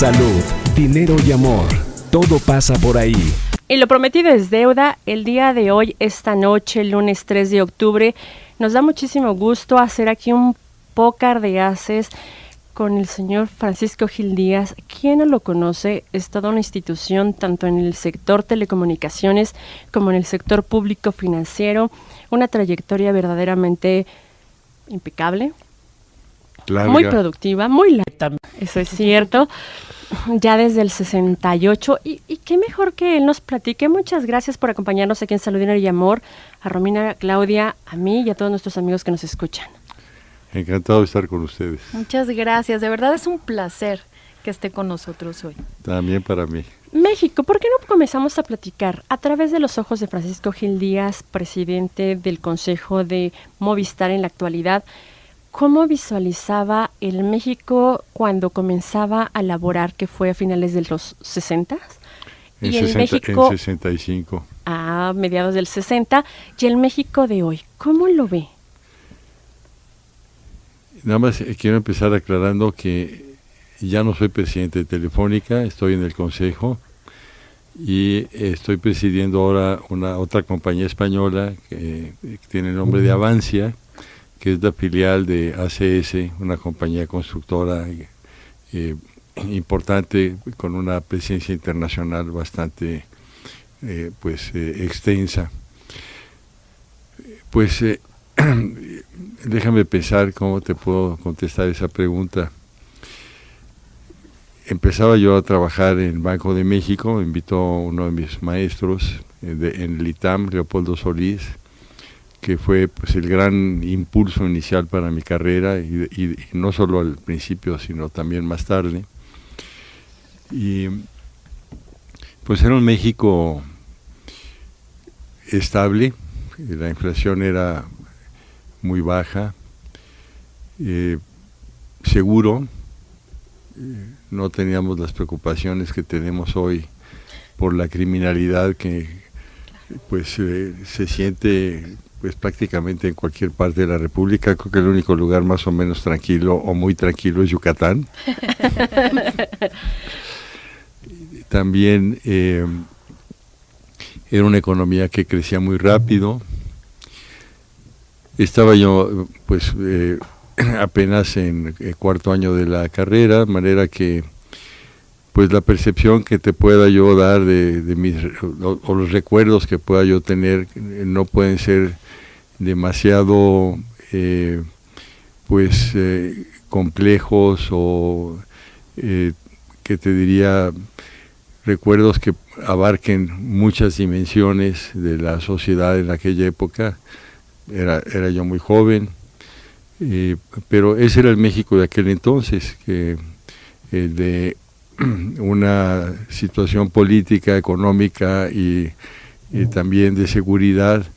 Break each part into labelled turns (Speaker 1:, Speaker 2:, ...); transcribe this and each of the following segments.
Speaker 1: salud, dinero y amor. Todo pasa por ahí.
Speaker 2: Y lo prometido es deuda. El día de hoy, esta noche, lunes 3 de octubre, nos da muchísimo gusto hacer aquí un pócar de ases con el señor Francisco Gil Díaz. ¿Quién no lo conoce? Es toda una institución tanto en el sector telecomunicaciones como en el sector público financiero. Una trayectoria verdaderamente impecable,
Speaker 3: larga,
Speaker 2: muy productiva, muy larga. Eso es cierto. Ya desde el 68, y qué mejor que él nos platique. Muchas gracias por acompañarnos aquí en Salud, Dinero y Amor, a Romina, Claudia, a mí y a todos nuestros amigos que nos escuchan.
Speaker 3: Encantado de estar con ustedes.
Speaker 4: Muchas gracias, de verdad es un placer que esté con nosotros hoy.
Speaker 3: También para mí.
Speaker 2: México, ¿por qué no comenzamos a platicar a través de los ojos de Francisco Gil Díaz, presidente del Consejo de Movistar en la actualidad? ¿Cómo visualizaba el México cuando comenzaba a laborar, que fue a finales de los 60?
Speaker 3: En,
Speaker 2: y el
Speaker 3: 60,
Speaker 2: México,
Speaker 3: en 65.
Speaker 2: A mediados del 60. Y el México de hoy, ¿cómo lo ve?
Speaker 3: Nada más quiero empezar aclarando que ya no soy presidente de Telefónica, estoy en el Consejo y estoy presidiendo ahora otra compañía española que tiene el nombre de Avancia, que es la filial de ACS, una compañía constructora importante con una presencia internacional bastante extensa. Déjame pensar cómo te puedo contestar esa pregunta. Empezaba yo a trabajar en Banco de México, me invitó uno de mis maestros en el ITAM, Leopoldo Solís, que fue pues el gran impulso inicial para mi carrera y no solo al principio sino también más tarde. Y pues era un México estable, la inflación era muy baja, seguro, no teníamos las preocupaciones que tenemos hoy por la criminalidad que pues se siente pues prácticamente en cualquier parte de la República. Creo que el único lugar más o menos tranquilo o muy tranquilo es Yucatán. También era una economía que crecía muy rápido. Estaba yo pues apenas en el cuarto año de la carrera, de manera que pues la percepción que te pueda yo dar de mis o los recuerdos que pueda yo tener no pueden ser demasiado complejos o que te diría recuerdos que abarquen muchas dimensiones de la sociedad en aquella época. Era yo muy joven, pero ese era el México de aquel entonces, que de una situación política, económica y también de seguridad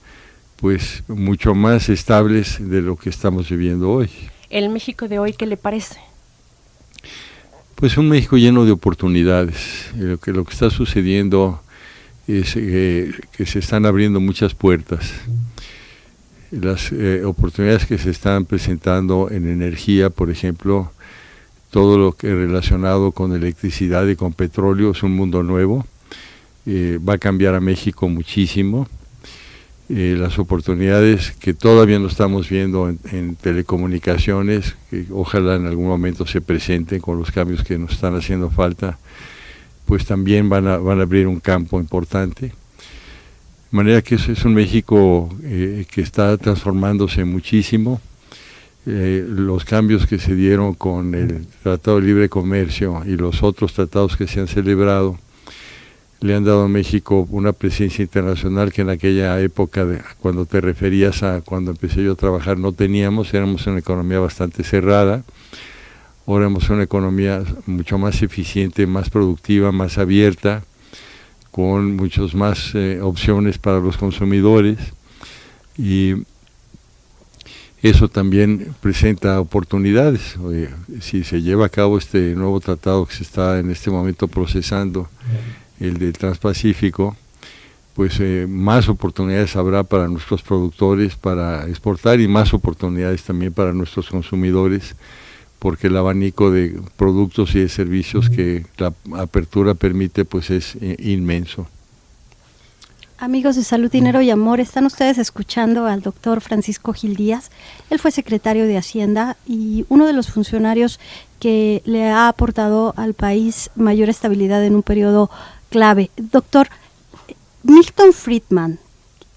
Speaker 3: pues mucho más estables de lo que estamos viviendo hoy.
Speaker 2: ¿El México de hoy qué le parece?
Speaker 3: Pues un México lleno de oportunidades. Lo que está sucediendo es que se están abriendo muchas puertas. Las oportunidades que se están presentando en energía, por ejemplo, todo lo que es relacionado con electricidad y con petróleo es un mundo nuevo, va a cambiar a México muchísimo. Las oportunidades que todavía no estamos viendo en telecomunicaciones, que ojalá en algún momento se presenten con los cambios que nos están haciendo falta, pues también van a abrir un campo importante. De manera que es un México que está transformándose muchísimo. Los cambios que se dieron con el Tratado de Libre Comercio y los otros tratados que se han celebrado le han dado a México una presencia internacional que en aquella época, cuando te referías a cuando empecé yo a trabajar, no teníamos. Éramos una economía bastante cerrada. Ahora somos una economía mucho más eficiente, más productiva, más abierta, con muchas más opciones para los consumidores, y eso también presenta oportunidades. Si se lleva a cabo este nuevo tratado que se está en este momento procesando, el del Transpacífico, pues más oportunidades habrá para nuestros productores para exportar y más oportunidades también para nuestros consumidores, porque el abanico de productos y de servicios que la apertura permite pues es inmenso.
Speaker 5: Amigos de Salud, Dinero y Amor, están ustedes escuchando al doctor Francisco Gil Díaz. Él fue secretario de Hacienda y uno de los funcionarios que le ha aportado al país mayor estabilidad en un periodo clave. Doctor, Milton Friedman,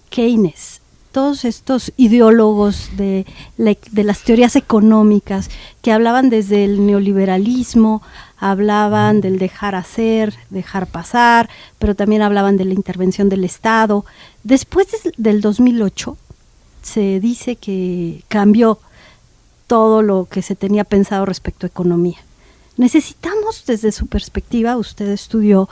Speaker 5: Keynes, todos estos ideólogos de las teorías económicas que hablaban desde el neoliberalismo, hablaban del dejar hacer, dejar pasar, pero también hablaban de la intervención del Estado. Después del 2008 se dice que cambió todo lo que se tenía pensado respecto a economía. Necesitamos, desde su perspectiva, usted estudió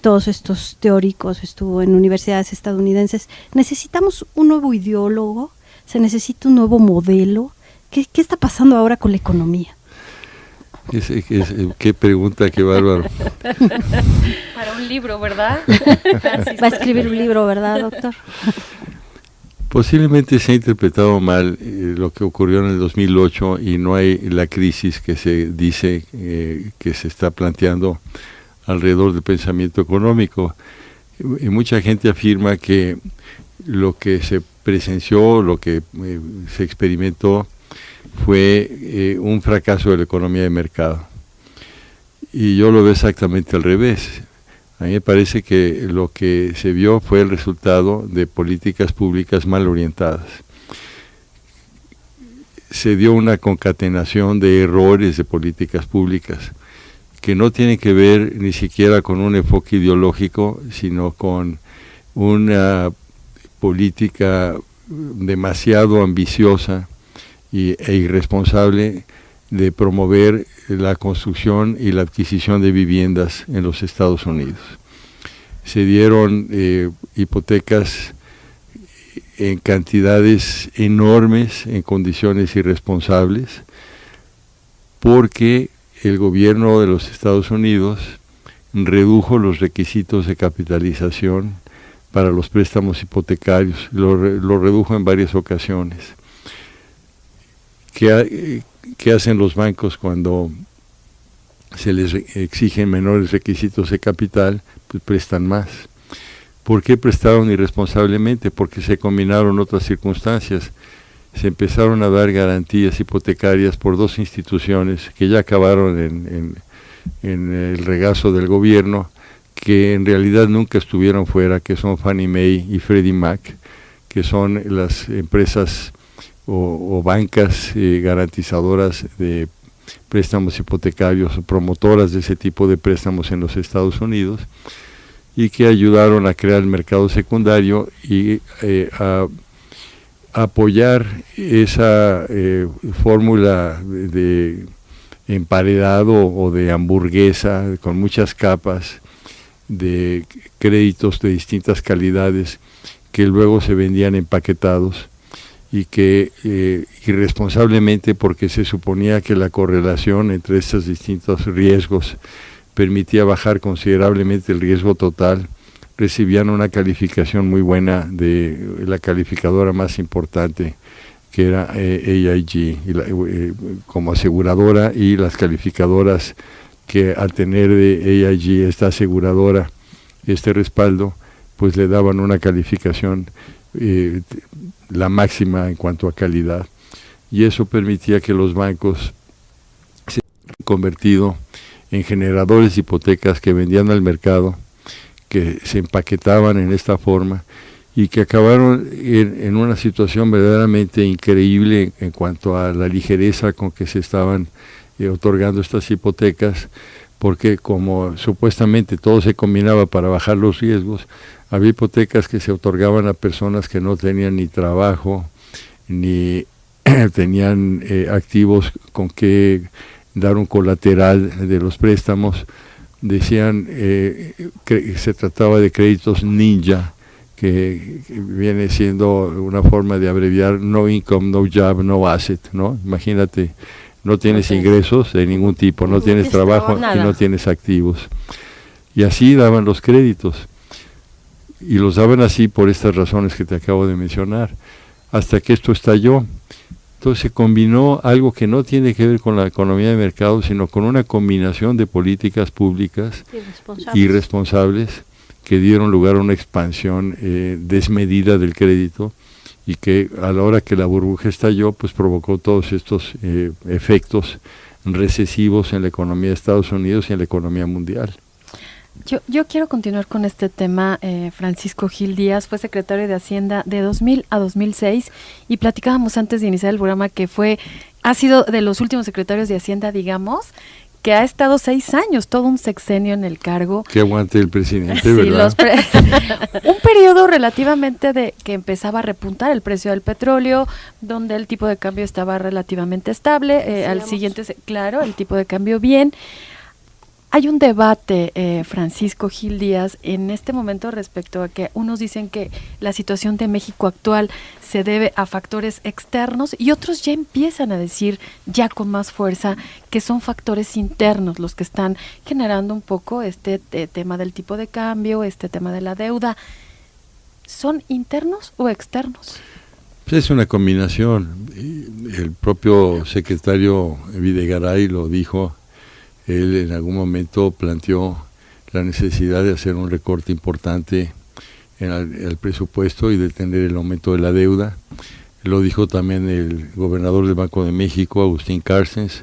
Speaker 5: todos estos teóricos, estuvo en universidades estadounidenses, ¿necesitamos un nuevo ideólogo? ¿Se necesita un nuevo modelo? ¿Qué está pasando ahora con la economía?
Speaker 3: Qué pregunta, qué bárbaro.
Speaker 4: Para un libro, ¿verdad?
Speaker 5: Va a escribir un libro, ¿verdad, doctor?
Speaker 3: Posiblemente se ha interpretado mal lo que ocurrió en el 2008 y no hay la crisis que se dice que se está planteando alrededor del pensamiento económico. Y mucha gente afirma que lo que se presenció, lo que se experimentó fue un fracaso de la economía de mercado. Y yo lo veo exactamente al revés. A mí me parece que lo que se vio fue el resultado de políticas públicas mal orientadas. Se dio una concatenación de errores de políticas públicas que no tienen que ver ni siquiera con un enfoque ideológico, sino con una política demasiado ambiciosa e irresponsable de promover la construcción y la adquisición de viviendas en los Estados Unidos. Se dieron hipotecas en cantidades enormes, en condiciones irresponsables, porque el gobierno de los Estados Unidos redujo los requisitos de capitalización para los préstamos hipotecarios, lo redujo en varias ocasiones. ¿Qué hacen los bancos cuando se les exigen menores requisitos de capital? Pues prestan más. ¿Por qué prestaron irresponsablemente? Porque se combinaron otras circunstancias. Se empezaron a dar garantías hipotecarias por dos instituciones que ya acabaron en el regazo del gobierno, que en realidad nunca estuvieron fuera, que son Fannie Mae y Freddie Mac, que son las empresas o bancas garantizadoras de préstamos hipotecarios, promotoras de ese tipo de préstamos en los Estados Unidos, y que ayudaron a crear el mercado secundario y a apoyar esa fórmula de emparedado o de hamburguesa con muchas capas de créditos de distintas calidades que luego se vendían empaquetados y que irresponsablemente, porque se suponía que la correlación entre estos distintos riesgos permitía bajar considerablemente el riesgo total, recibían una calificación muy buena de la calificadora más importante, que era AIG, como aseguradora, y las calificadoras que al tener de AIG esta aseguradora, este respaldo, pues le daban una calificación la máxima en cuanto a calidad, y eso permitía que los bancos se hayan convertido en generadores de hipotecas que vendían al mercado, que se empaquetaban en esta forma y que acabaron en una situación verdaderamente increíble en cuanto a la ligereza con que se estaban otorgando estas hipotecas, porque como supuestamente todo se combinaba para bajar los riesgos, había hipotecas que se otorgaban a personas que no tenían ni trabajo, ni tenían activos con que dar un colateral de los préstamos. Decían que se trataba de créditos ninja, que viene siendo una forma de abreviar no income, no job, no asset, ¿no? Imagínate, no tienes ingresos de ningún tipo, no tienes trabajo y no tienes activos. Y así daban los créditos. Y los daban así por estas razones que te acabo de mencionar, hasta que esto estalló. Entonces se combinó algo que no tiene que ver con la economía de mercado, sino con una combinación de políticas públicas irresponsables que dieron lugar a una expansión desmedida del crédito y que a la hora que la burbuja estalló, pues provocó todos estos efectos recesivos en la economía de Estados Unidos y en la economía mundial.
Speaker 4: Yo quiero continuar con este tema. Francisco Gil Díaz fue secretario de Hacienda de 2000 a 2006 y platicábamos antes de iniciar el programa que ha sido de los últimos secretarios de Hacienda, digamos, que ha estado 6 años, todo un sexenio en el cargo.
Speaker 3: Que aguante el presidente,
Speaker 4: sí,
Speaker 3: ¿verdad?
Speaker 4: Un periodo relativamente que empezaba a repuntar el precio del petróleo, donde el tipo de cambio estaba relativamente estable, al siguiente, claro, el tipo de cambio bien. Hay un debate, Francisco Gil Díaz, en este momento respecto a que unos dicen que la situación de México actual se debe a factores externos y otros ya empiezan a decir ya con más fuerza que son factores internos los que están generando un poco este tema del tipo de cambio, este tema de la deuda. ¿Son internos o externos?
Speaker 3: Pues es una combinación. El propio secretario Videgaray lo dijo. Él en algún momento planteó la necesidad de hacer un recorte importante en el presupuesto y detener el aumento de la deuda. Lo dijo también el gobernador del Banco de México, Agustín Carstens.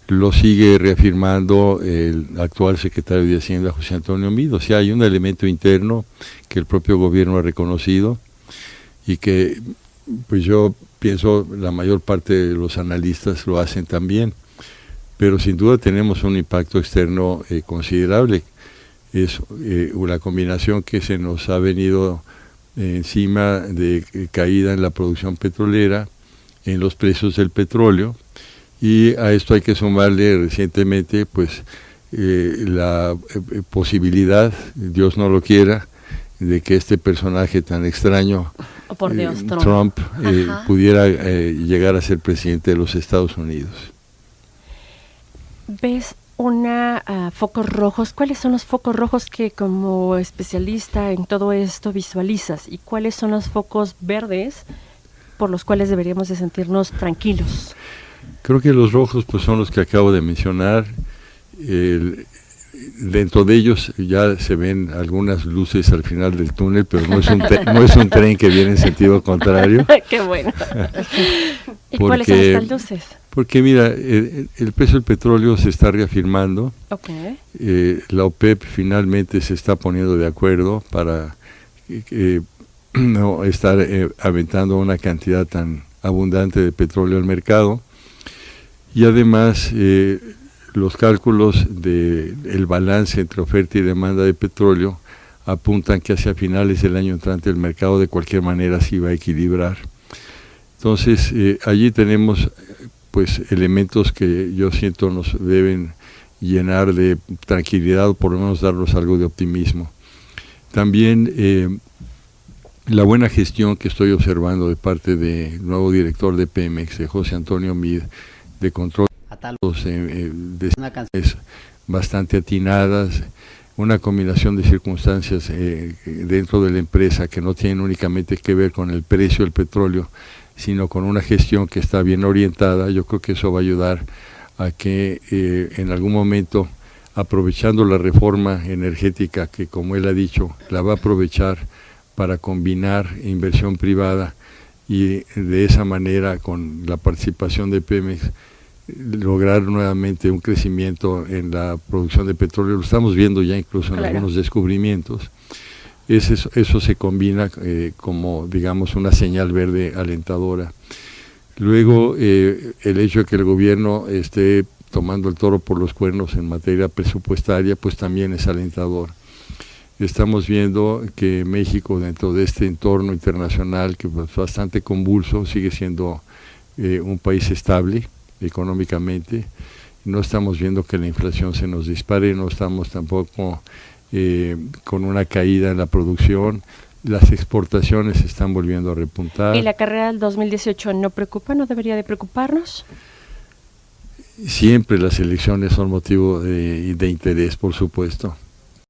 Speaker 3: Lo sigue reafirmando el actual secretario de Hacienda, José Antonio Meade. O sea, hay un elemento interno que el propio gobierno ha reconocido y que, pues yo pienso, la mayor parte de los analistas lo hacen también. Pero sin duda tenemos un impacto externo considerable. Es una combinación que se nos ha venido encima de caída en la producción petrolera, en los precios del petróleo, y a esto hay que sumarle recientemente pues la posibilidad, Dios no lo quiera, de que este personaje tan extraño,
Speaker 2: por Dios,
Speaker 3: Trump pudiera llegar a ser presidente de los Estados Unidos.
Speaker 2: ¿Ves focos rojos? ¿Cuáles son los focos rojos que como especialista en todo esto visualizas? ¿Y cuáles son los focos verdes por los cuales deberíamos de sentirnos tranquilos?
Speaker 3: Creo que los rojos pues son los que acabo de mencionar. Dentro de ellos ya se ven algunas luces al final del túnel, pero no es un tren que viene en sentido contrario.
Speaker 2: ¡Qué bueno! ¿Y cuáles son estas luces?
Speaker 3: Porque mira, el precio del petróleo se está reafirmando.
Speaker 2: Okay.
Speaker 3: La OPEP finalmente se está poniendo de acuerdo para no estar aventando una cantidad tan abundante de petróleo al mercado. Y además los cálculos del balance entre oferta y demanda de petróleo apuntan que hacia finales del año entrante el mercado de cualquier manera se va a equilibrar. Entonces allí tenemos pues elementos que yo siento nos deben llenar de tranquilidad o por lo menos darnos algo de optimismo. También la buena gestión que estoy observando de parte del nuevo director de Pemex, de José Antonio Meade, de control de bastante atinadas, una combinación de circunstancias dentro de la empresa que no tienen únicamente que ver con el precio del petróleo, sino con una gestión que está bien orientada. Yo creo que eso va a ayudar a que en algún momento, aprovechando la reforma energética que, como él ha dicho, la va a aprovechar para combinar inversión privada y de esa manera, con la participación de Pemex, lograr nuevamente un crecimiento en la producción de petróleo. Lo estamos viendo ya incluso en algunos descubrimientos. Eso se combina como, digamos, una señal verde alentadora. Luego, el hecho de que el gobierno esté tomando el toro por los cuernos en materia presupuestaria, pues también es alentador. Estamos viendo que México, dentro de este entorno internacional que es bastante convulso, sigue siendo un país estable económicamente. No estamos viendo que la inflación se nos dispare, no estamos tampoco con una caída en la producción. Las exportaciones se están volviendo a repuntar.
Speaker 2: ¿Y la carrera del 2018 no preocupa, no debería de preocuparnos?
Speaker 3: Siempre las elecciones son motivo de interés, por supuesto.